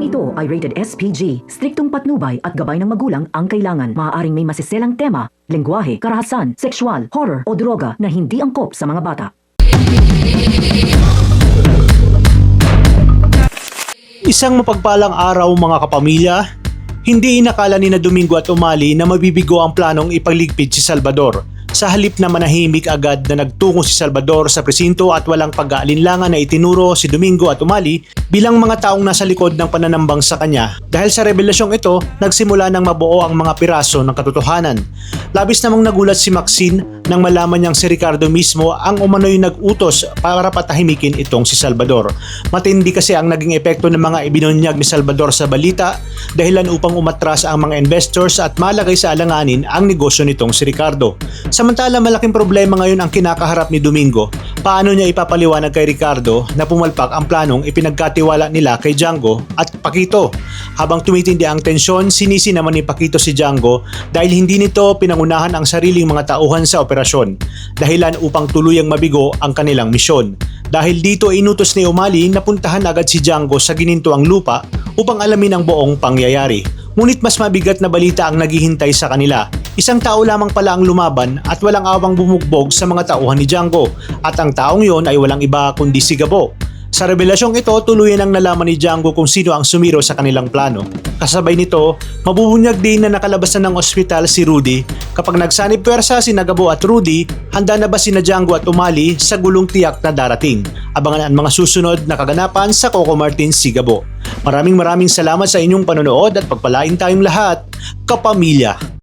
ito ay rated SPG. Striktong patnubay at gabay ng magulang ang kailangan. Maaaring may masiselang tema, lengguwahe, karahasan, sexual, horror o droga na hindi angkop sa mga bata. Isang mapagpalang araw mga kapamilya, hindi inakala ni na Domingo at Umali na mabibigo ang planong ipagligpit si Salvador. Sa halip na manahimik agad na nagtungo si Salvador sa presinto at walang pag-aalinlangan na itinuro si Domingo at Umali bilang mga taong nasa likod ng pananambang sa kanya. Dahil sa revelasyong ito, nagsimula ng mabuo ang mga piraso ng katotohanan. Labis namang nagulat si Maxine nang malaman niyang si Ricardo mismo ang umano'y nag-utos para patahimikin itong si Salvador. Matindi kasi ang naging epekto ng mga ibinunyag ni Salvador sa balita dahilan upang umatras ang mga investors at malagay sa alanganin ang negosyo nitong si Ricardo. Samantala malaking problema ngayon ang kinakaharap ni Domingo. Paano niya ipapaliwanag kay Ricardo na pumalpak ang planong ipinagkatiwala nila kay Django at Paquito? Habang tumitindi ang tensyon, sinisi naman ni Paquito si Django dahil hindi nito pinangunahan ang sariling mga tauhan sa operasyon, dahilan upang tuluyang mabigo ang kanilang misyon. Dahil dito inutos ni Umali na puntahan agad si Django sa ginintuang lupa upang alamin ang buong pangyayari. Ngunit mas mabigat na balita ang naghihintay sa kanila. Isang tao lamang pala ang lumaban at walang awang bumugbog sa mga tauhan ni Django, at ang taong yon ay walang iba kundi si Gabo. Sa revelasyong ito, tuluyan ang nalaman ni Django kung sino ang sumiro sa kanilang plano. Kasabay nito, mabubunyag din na nakalabasan ng ospital si Rudy. Kapag nagsanib pwersa si Gabo at Rudy, handa na ba sina Django at Umali sa gulong tiyak na darating? Abangan ang mga susunod na kaganapan sa Coco Martin si Gabo. Maraming salamat sa inyong panonood at pagpalain tayong lahat, kapamilya!